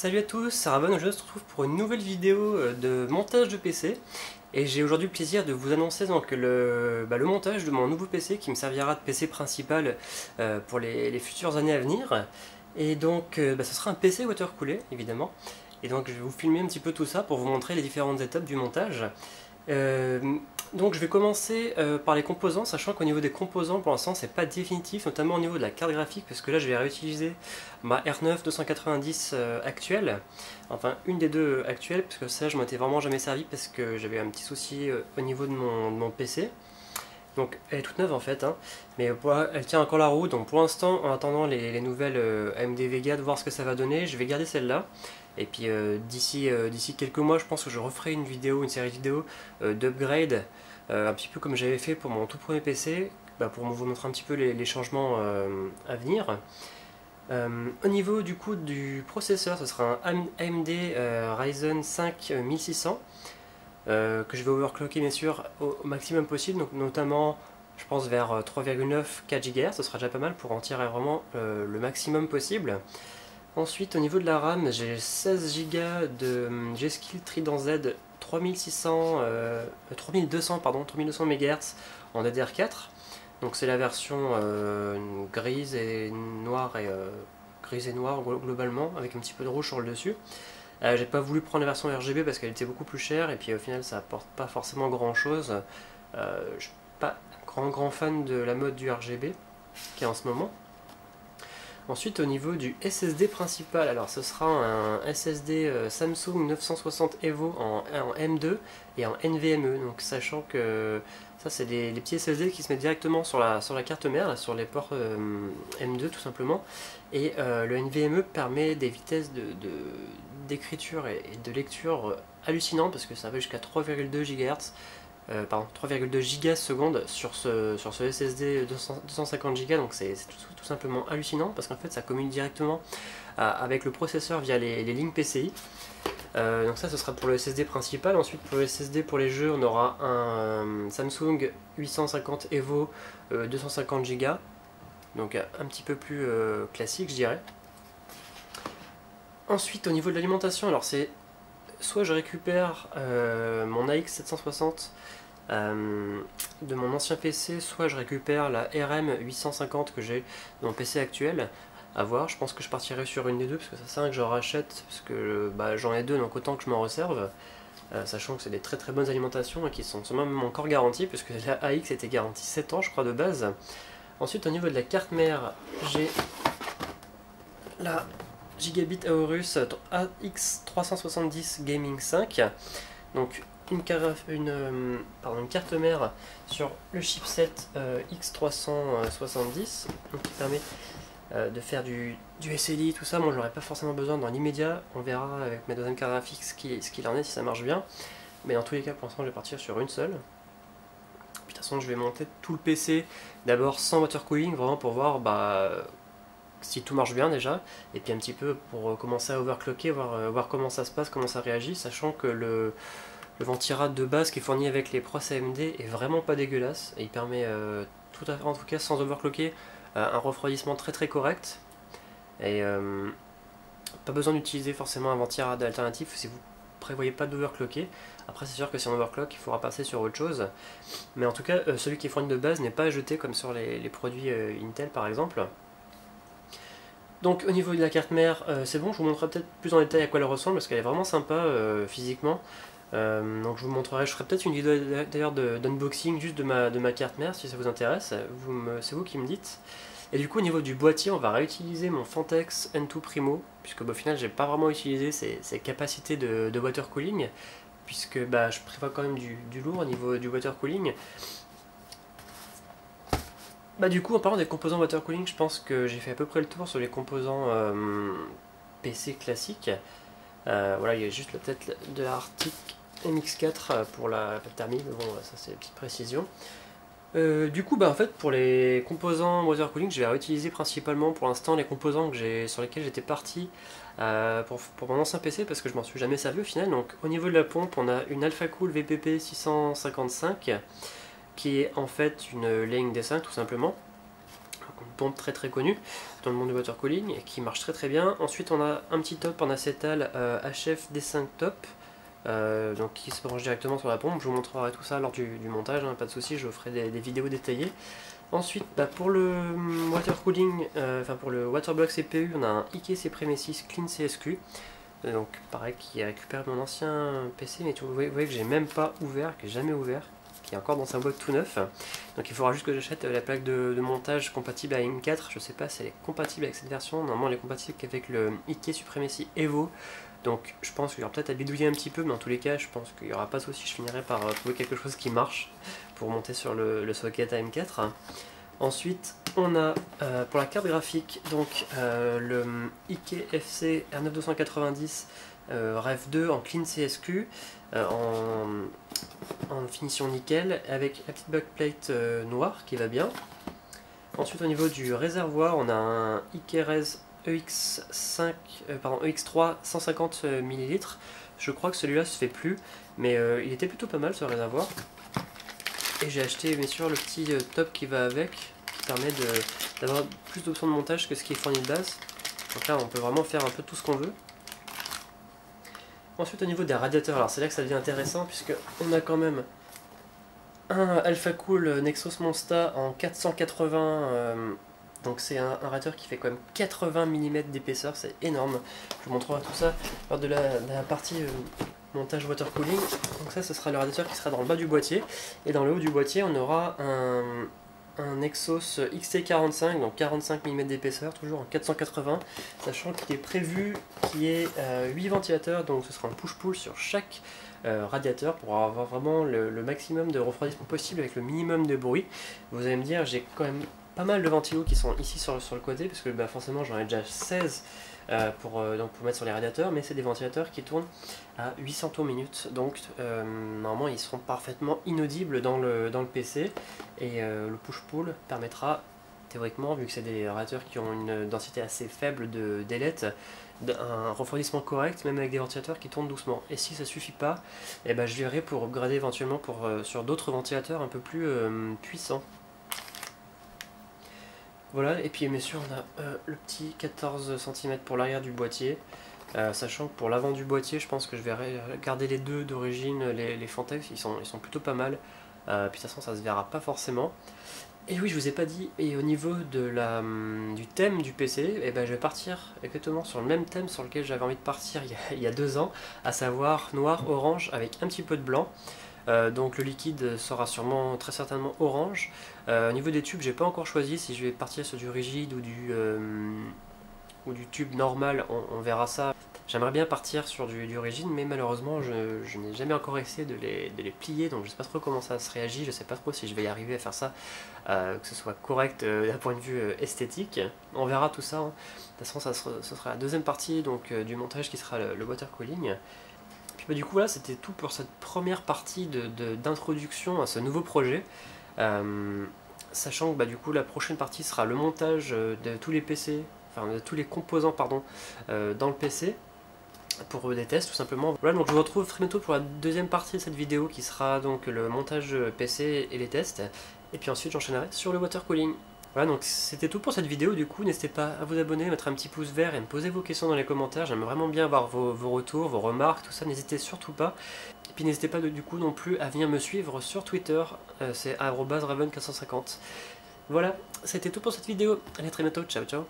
Salut à tous, c'est Raven. Aujourd'hui on se retrouve pour une nouvelle vidéo de montage de PC. Et j'ai aujourd'hui le plaisir de vous annoncer donc le montage de mon nouveau PC qui me servira de PC principal pour les futures années à venir. Et donc ce sera un PC watercoolé évidemment. Et donc je vais vous filmer un petit peu tout ça pour vous montrer les différentes étapes du montage. Euh, donc je vais commencer par les composants, sachant qu'au niveau des composants pour l'instant c'est pas définitif, notamment au niveau de la carte graphique, parce que là je vais réutiliser ma R9 290 actuelle, enfin une des deux actuelles, parce que ça je m'en étais vraiment jamais servi parce que j'avais un petit souci au niveau de mon PC. Donc elle est toute neuve en fait, hein, mais elle tient encore la route, donc pour l'instant en attendant les nouvelles AMD Vega, de voir ce que ça va donner, je vais garder celle-là. Et puis d'ici quelques mois, je pense que je referai une série de vidéos d'upgrade, un petit peu comme j'avais fait pour mon tout premier PC, pour vous montrer un petit peu les changements à venir. Au niveau du coup du processeur, ce sera un AMD Ryzen 5 1600 que je vais overclocker bien sûr au maximum possible, donc notamment je pense vers 3,9 4 GHz, ce sera déjà pas mal pour en tirer vraiment le maximum possible. Ensuite, au niveau de la RAM, j'ai 16 Go de G-Skill Trident Z 3200 MHz en DDR4. Donc c'est la version grise et noire globalement, avec un petit peu de rouge sur le dessus. J'ai pas voulu prendre la version RGB parce qu'elle était beaucoup plus chère et puis au final ça apporte pas forcément grand chose. Je suis pas grand fan de la mode du RGB qui est en ce moment. Ensuite, au niveau du SSD principal, alors ce sera un SSD Samsung 960 Evo en M2 et en NVMe. Donc, sachant que ça, c'est les petits SSD qui se mettent directement sur la carte mère, là, sur les ports M2 tout simplement. Et le NVMe permet des vitesses d'écriture et de lecture hallucinantes parce que ça va jusqu'à 3,2 GHz. 3,2 gigasecondes sur ce SSD 250 Go, donc c'est tout simplement hallucinant parce qu'en fait ça communique directement avec le processeur via les lignes PCI. Donc ça ce sera pour le SSD principal. Ensuite pour le SSD pour les jeux on aura un Samsung 850 Evo 250 Go, donc un petit peu plus classique je dirais. Ensuite au niveau de l'alimentation, alors c'est soit je récupère mon AX 760 de mon ancien PC, soit je récupère la RM 850 que j'ai dans mon PC actuel. À voir, je pense que je partirai sur une des deux parce que ça sert à rien que je rachète parce que j'en ai deux, donc autant que je m'en réserve, sachant que c'est des très bonnes alimentations et qui sont même encore garanties puisque la AX était garantie 7 ans je crois de base. Ensuite au niveau de la carte mère, j'ai la Gigabit Aorus AX370 Gaming 5, donc une carte mère sur le chipset X370 qui permet de faire du SLI, tout ça. Moi j'en aurais pas forcément besoin dans l'immédiat, on verra avec ma deuxième carte graphique ce qu'il en est, si ça marche bien, mais dans tous les cas pour l'instant je vais partir sur une seule. Puis, de toute façon je vais monter tout le PC d'abord sans watercooling, vraiment pour voir si tout marche bien déjà, et puis un petit peu pour commencer à overclocker, voir comment ça se passe, comment ça réagit, sachant que le ventirad de base qui est fourni avec les pros AMD est vraiment pas dégueulasse, et il permet en tout cas sans overclocker un refroidissement très correct, et pas besoin d'utiliser forcément un ventirad alternatif si vous prévoyez pas d'overclocker. Après c'est sûr que si on overclock il faudra passer sur autre chose, mais en tout cas celui qui est fourni de base n'est pas à jeter comme sur les produits Intel par exemple. Donc au niveau de la carte mère, c'est bon, je vous montrerai peut-être plus en détail à quoi elle ressemble parce qu'elle est vraiment sympa physiquement. Donc je vous montrerai, je ferai peut-être une vidéo d'ailleurs d'unboxing juste de ma carte mère si ça vous intéresse, c'est vous qui me dites. Et du coup au niveau du boîtier, on va réutiliser mon Phanteks N2 Primo, puisque au final j'ai pas vraiment utilisé ses capacités de water cooling, puisque je prévois quand même du lourd au niveau du water cooling. Du coup, en parlant des composants water cooling, je pense que j'ai fait à peu près le tour sur les composants PC classiques. Voilà, il y a juste peut-être de l'Arctic MX4 pour la thermie, mais bon, ça c'est une petite précision. Du coup, en fait, pour les composants water cooling, je vais réutiliser principalement pour l'instant les composants sur lesquels j'étais parti pour mon ancien PC parce que je m'en suis jamais servi au final. Donc, au niveau de la pompe, on a une AlphaCool VPP 655 qui est en fait une Laying D5 tout simplement. une pompe très très connue dans le monde du water cooling et qui marche très très bien. Ensuite on a un petit top en acétal HF D5 top, donc qui se branche directement sur la pompe. Je vous montrerai tout ça lors du montage, hein, pas de souci, je vous ferai des vidéos détaillées. Ensuite, pour le water cooling, pour le waterblock CPU, on a un IKE Supremacy Clean CSQ. Donc pareil, qui récupère mon ancien PC, mais vous voyez que j'ai même pas ouvert, que j'ai jamais ouvert, qui est encore dans sa boîte tout neuf. Donc il faudra juste que j'achète la plaque de montage compatible à M4. Je sais pas si elle est compatible avec cette version. Normalement elle est compatible qu'avec le IKE Supremacy Evo. Donc je pense qu'il y aura peut-être à bidouiller un petit peu, mais en tous les cas je pense qu'il n'y aura pas de souci. Je finirai par trouver quelque chose qui marche pour monter sur le socket à M4. Ensuite on a pour la carte graphique donc le IKE FC R9290 Rev 2 en clean CSQ en finition nickel avec la petite backplate noire qui va bien. Ensuite au niveau du réservoir on a un Ikerez EX3 150 ml. Je crois que celui-là se fait plus, mais il était plutôt pas mal ce réservoir. Et j'ai acheté bien sûr le petit top qui va avec, qui permet d'avoir plus d'options de montage que ce qui est fourni de base. Donc là on peut vraiment faire un peu tout ce qu'on veut. Ensuite au niveau des radiateurs, alors c'est là que ça devient intéressant puisque on a quand même un AlphaCool Nexus Monsta en 480, donc c'est un radiateur qui fait quand même 80 mm d'épaisseur, c'est énorme. Je vous montrerai tout ça lors de la partie montage water cooling. Donc ça ce sera le radiateur qui sera dans le bas du boîtier, et dans le haut du boîtier on aura un Nexus XT45, donc 45 mm d'épaisseur, toujours en 480, sachant qu'il est prévu qu'il y ait 8 ventilateurs, donc ce sera un push-pull sur chaque radiateur pour avoir vraiment le maximum de refroidissement possible avec le minimum de bruit. Vous allez me dire, j'ai quand même pas mal de ventilos qui sont ici sur le côté, parce que forcément j'en ai déjà 16 pour mettre sur les radiateurs, mais c'est des ventilateurs qui tournent à 800 tours minute, donc normalement ils seront parfaitement inaudibles dans le PC, et le push-pull permettra théoriquement, vu que c'est des radiateurs qui ont une densité assez faible d'ailettes, un refroidissement correct, même avec des ventilateurs qui tournent doucement. Et si ça suffit pas, je verrai pour upgrader éventuellement sur d'autres ventilateurs un peu plus puissants. Voilà, et bien sûr on a le petit 14 cm pour l'arrière du boîtier, sachant que pour l'avant du boîtier je pense que je vais garder les deux d'origine, les Fantex, ils sont plutôt pas mal, puis de toute façon ça se verra pas forcément. Et oui, je vous ai pas dit, et au niveau du thème du PC, je vais partir exactement sur le même thème sur lequel j'avais envie de partir il y a 2 ans, à savoir noir, orange avec un petit peu de blanc. Donc le liquide sera sûrement très certainement orange. Au niveau des tubes, j'ai pas encore choisi si je vais partir sur du rigide ou du tube normal, on verra ça. J'aimerais bien partir sur du rigide, mais malheureusement je n'ai jamais encore essayé de les plier, donc je sais pas trop comment ça se réagit, je sais pas trop si je vais y arriver à faire ça, que ce soit correct d'un point de vue esthétique. On verra tout ça, hein. De toute façon ce sera la deuxième partie donc, du montage qui sera le water cooling. Puis du coup voilà, c'était tout pour cette première partie d'introduction à ce nouveau projet. Sachant que du coup la prochaine partie sera le montage de tous les PC, enfin de tous les composants pardon, dans le PC, pour des tests tout simplement. Voilà, donc je vous retrouve très bientôt pour la deuxième partie de cette vidéo qui sera donc le montage PC et les tests, et puis ensuite j'enchaînerai sur le water cooling. Voilà, donc c'était tout pour cette vidéo. Du coup n'hésitez pas à vous abonner, mettre un petit pouce vert et me poser vos questions dans les commentaires. J'aime vraiment bien avoir vos retours, vos remarques, tout ça, n'hésitez surtout pas. Et puis n'hésitez pas du coup non plus à venir me suivre sur Twitter, c'est @raven450. Voilà, c'était tout pour cette vidéo, allez à très bientôt, ciao ciao.